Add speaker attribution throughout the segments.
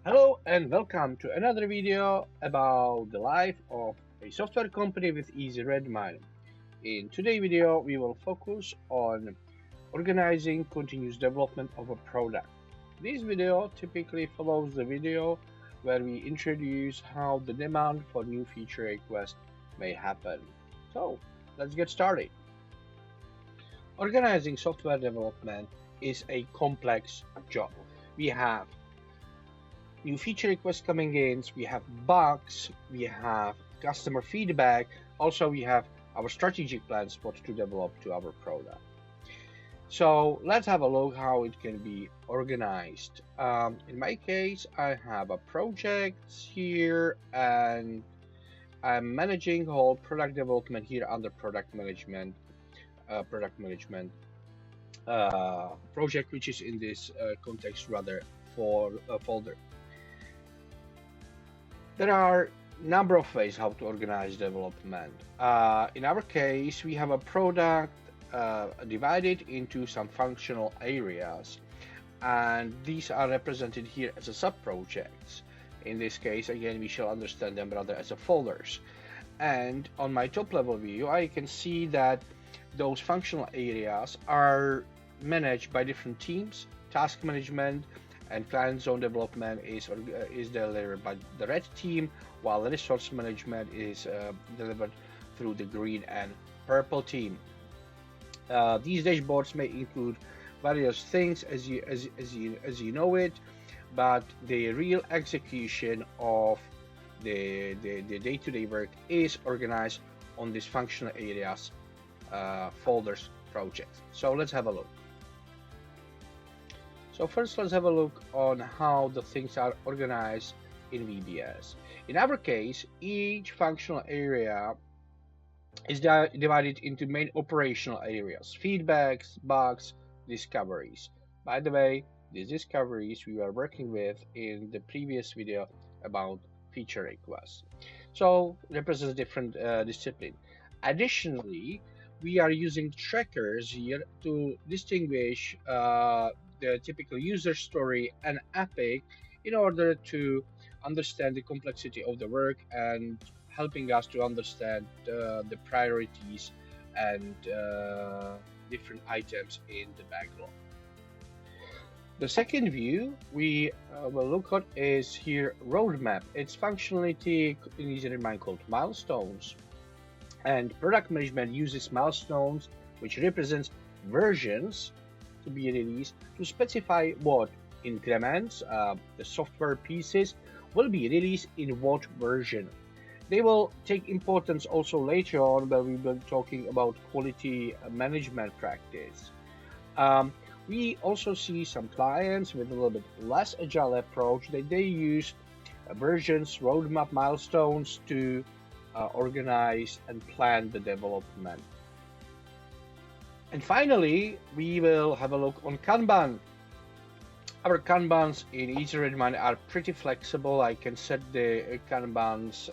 Speaker 1: Hello and welcome to another video about the life of a software company with Easy8. In today's video, we will focus on organizing continuous development of a product. This video typically follows the video where we introduce how the demand for new feature requests may happen. So let's get started. Organizing software development is a complex job. We have new feature requests coming in, we have bugs, we have customer feedback, also we have our strategic plans what to develop to our product. So let's have a look how it can be organized. In my case, I have a project here and I'm managing whole product development here under product management project, which is in this context rather for a folder. There are a number of ways how to organize development. In our case, we have a product divided into some functional areas, and these are represented here as a sub-projects. In this case, again, we shall understand them rather as a folders. And on my top level view, I can see that those functional areas are managed by different teams. Task management and client zone development is delivered by the red team, while resource management is delivered through the green and purple team. These dashboards may include various things as you know it, but the real execution of the day-to-day work is organized on these functional areas, folders, projects. So let's have a look. So first, let's have a look on how the things are organized in VBS. In our case, each functional area is divided into main operational areas: feedbacks, bugs, discoveries. By the way, these discoveries we were working with in the previous video about feature requests. So represents different discipline. Additionally, we are using trackers here to distinguish the typical user story and epic in order to understand the complexity of the work and helping us to understand the priorities and different items in the backlog. The second view we will look at is here roadmap. Its functionality in Easy8 called milestones, and product management uses milestones which represents versions to be released to specify what increments, the software pieces, will be released in what version. They will take importance also later on when we will be talking about quality management practice. We also see some clients with a little bit less agile approach that they use versions, roadmap, milestones to organize and plan the development. And finally, we will have a look on Kanban. Our Kanbans in Easy8 are pretty flexible. I can set the Kanbans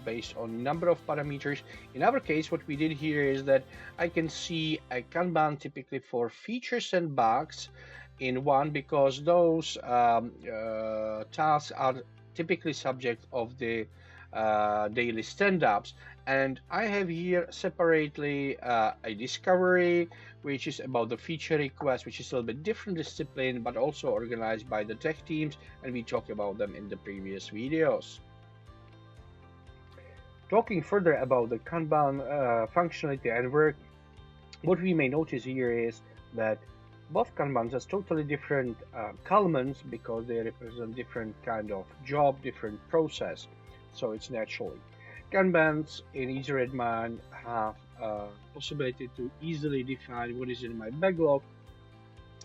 Speaker 1: based on number of parameters. In our case, what we did here is that I can see a Kanban typically for features and bugs in one, because those tasks are typically subject of the daily stand-ups. And I have here separately a discovery, which is about the feature request, which is a little bit different discipline, but also organized by the tech teams, and we talked about them in the previous videos. Talking further about the Kanban functionality and work, what we may notice here is that both Kanbans has totally different columns because they represent different kind of job, different process. So it's naturally. Kanbans in Easy8 have possibility to easily define what is in my backlog,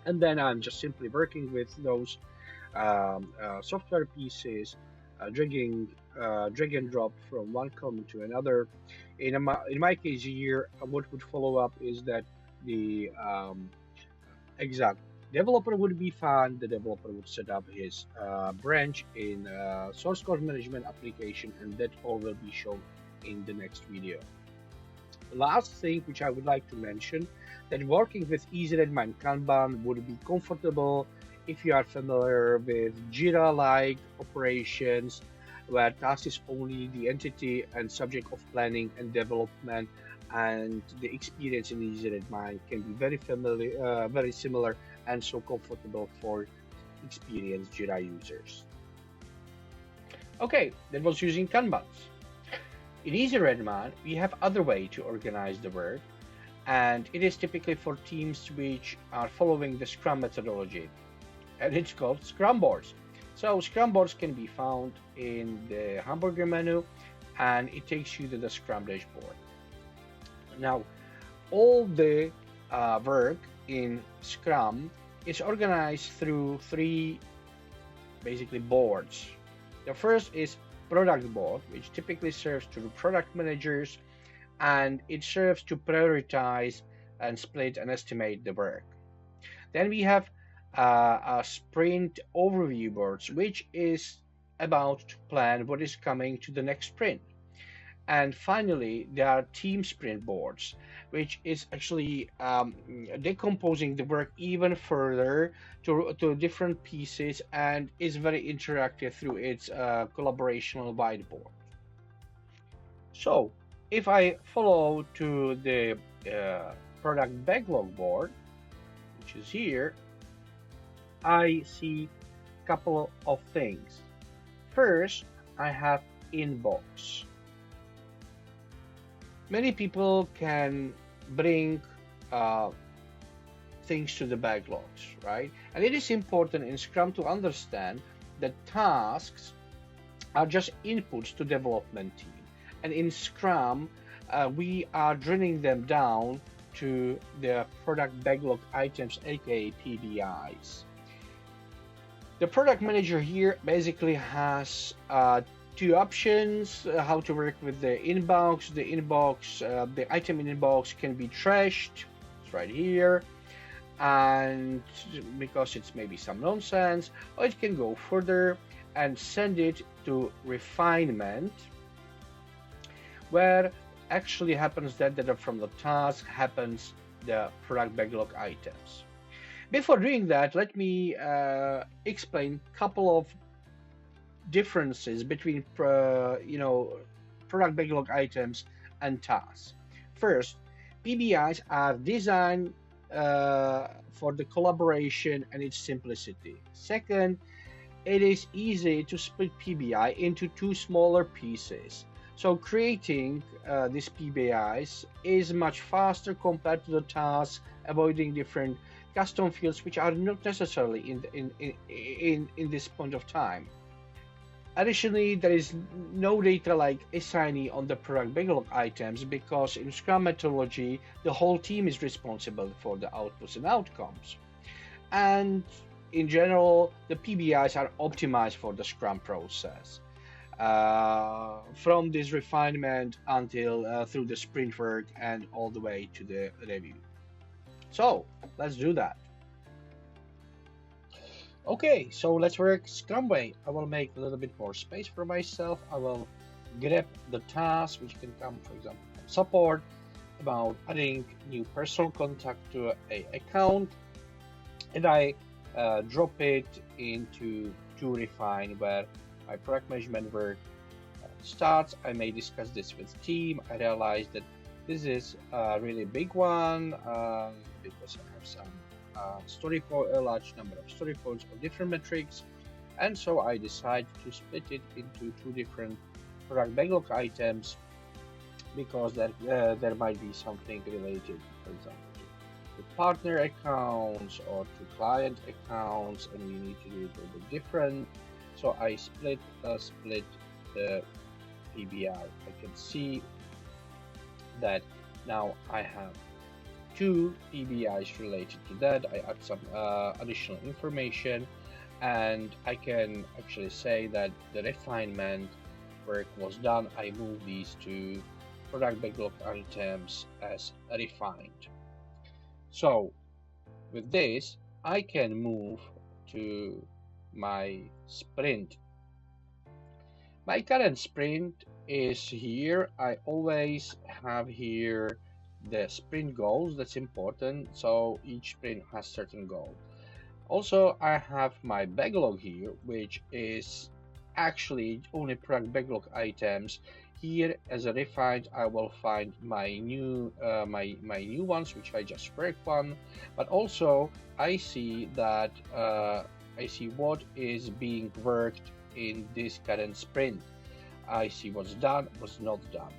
Speaker 1: and then I'm just simply working with those software pieces, drag and drop from one column to another. In my case here, what would follow up is that the exact developer would be found. The developer would set up his branch in source code management application, and that all will be shown in the next video. Last thing which I would like to mention, that working with Easy8 Kanban would be comfortable if you are familiar with Jira-like operations, where task is only the entity and subject of planning and development, and the experience in Easy8 Mind can be very familiar, very similar, and so comfortable for experienced Jira users. Okay, that was using Kanbans. In Easy8 Mind, we have other way to organize the work, and it is typically for teams which are following the Scrum methodology, and it's called Scrum boards. So Scrum boards can be found in the hamburger menu, and it takes you to the Scrum dashboard. Now, all the work in Scrum is organized through three basically boards. The first is product board, which typically serves to the product managers, and it serves to prioritize and split and estimate the work. Then we have a sprint overview boards, which is about to plan what is coming to the next sprint. And finally, there are team sprint boards, which is actually decomposing the work even further to different pieces and is very interactive through its collaborational whiteboard. So, if I follow to the product backlog board, which is here, I see a couple of things. First, I have inbox. Many people can bring uh, things to the backlogs, right? And it is important in Scrum to understand that tasks are just inputs to development team. And in Scrum, we are drilling them down to the product backlog items, aka PBIs. The product manager here basically has two options how to work with the inbox. The item in inbox can be trashed. It's right here, and because it's maybe some nonsense, or it can go further and send it to refinement, where actually happens that from the task happens the product backlog items. Before doing that, let me explain a couple of differences between product backlog items and tasks. First, PBIs are designed for the collaboration and its simplicity. Second, it is easy to split PBI into two smaller pieces. So creating these PBIs is much faster compared to the task, avoiding different custom fields which are not necessarily in this point of time. Additionally, there is no data like assignee on the product backlog items because in Scrum methodology, the whole team is responsible for the outputs and outcomes. And in general, the PBIs are optimized for the Scrum process. From this refinement until through the sprint work and all the way to the review. So let's do that. Okay, so let's work Scrum way. I will make a little bit more space for myself. I will grab the task, which can come, for example, from support, about adding new personal contact to a account, and I drop it into to refine where my product management work starts. I may discuss this with team. I realize that this is a really big one because I have some a large number of story points or different metrics, and so I decide to split it into two different product backlog items because there might be something related, for example, to partner accounts or to client accounts, and we need to do it a little bit different. So I split the PBI. I can see that now I have two PBIs related to that. I add some additional information, and I can actually say that the refinement work was done. I move these to product backlog items as refined. So with this, I can move to my sprint. My current sprint is here. I always have here the sprint goals. That's important. So each sprint has certain goal. Also, I have my backlog here, which is actually only product backlog items. Here, as a refined, I will find my new my new ones, which I just worked on. But also, I see that I see what is being worked in this current sprint. I see what's done, what's not done.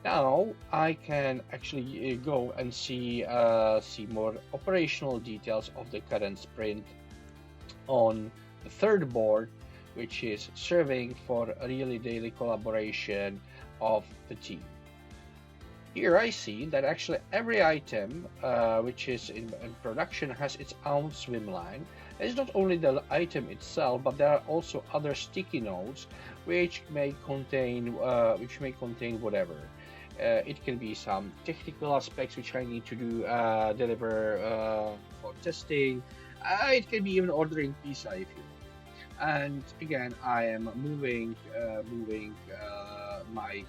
Speaker 1: Now I can actually go and see more operational details of the current sprint on the third board, which is serving for a really daily collaboration of the team. Here I see that actually every item which is in production has its own swim line. It's not only the item itself, but there are also other sticky notes which may contain whatever. It can be some technical aspects which I need to deliver for testing. It can be even ordering pizza if you want. And again, I am moving my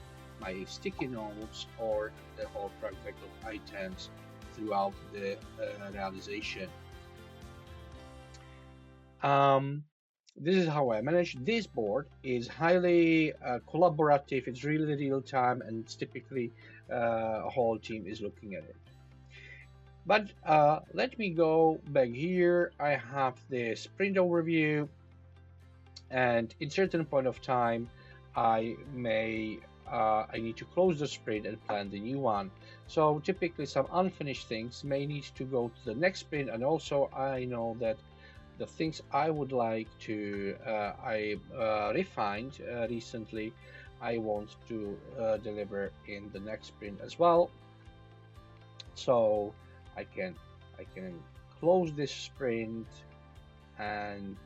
Speaker 1: sticky notes or the whole product backlog items throughout the realization. This is how I manage. This board is highly collaborative. It's really real time, and it's typically a whole team is looking at it. But let me go back here. I have the sprint overview, and in certain point of time, I need to close the sprint and plan the new one. So typically, some unfinished things may need to go to the next sprint, and also I know that the things I would like to I refined recently, I want to deliver in the next sprint as well. So I can close this sprint, and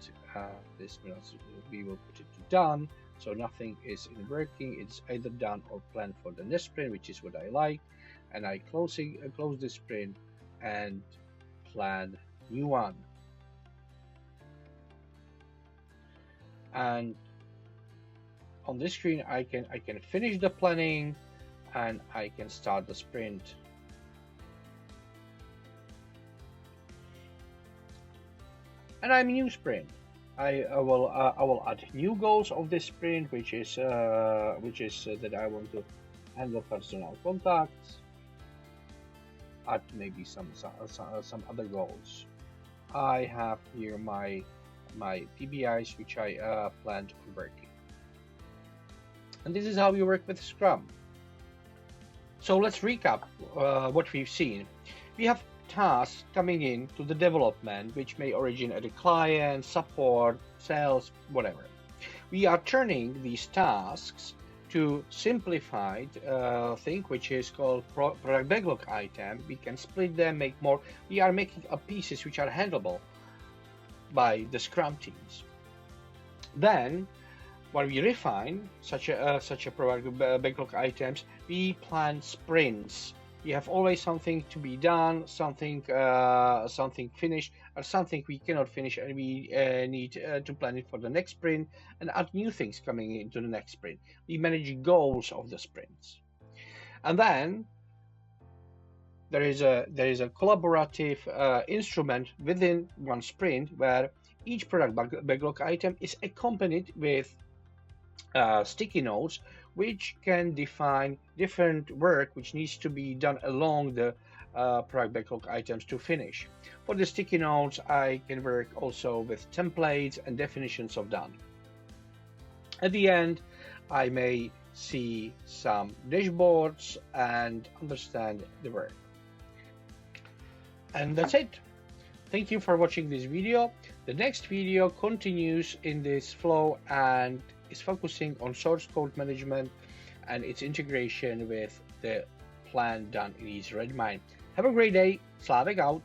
Speaker 1: this we will put it to done. So nothing is in working. It's either done or planned for the next sprint, which is what I like. And I close this sprint and plan new one. And on this screen I can finish the planning and I can start the sprint. And I'm new sprint. I will add new goals of this sprint, which is that I want to handle personal contacts. Add maybe some other goals. I have here my PBIs, which I planned on working. And this is how we work with Scrum. So let's recap what we've seen. We have tasks coming in to the development, which may origin at a client, support, sales, whatever. We are turning these tasks to simplified thing, which is called product backlog item. We can split them, make more. We are making pieces which are handleable by the Scrum teams. Then, when we refine such a product backlog items, we plan sprints. We have always something to be done, something finished, or something we cannot finish, and we need to plan it for the next sprint and add new things coming into the next sprint. We manage goals of the sprints, and then there is a collaborative instrument within one sprint where each product backlog item is accompanied with sticky notes, which can define different work which needs to be done along the product backlog items to finish. For the sticky notes, I can work also with templates and definitions of done. At the end, I may see some dashboards and understand the work. And that's it. Thank you for watching this video. The next video continues in this flow and is focusing on source code management and its integration with the plan done in Easy8. Have a great day. Slavik out.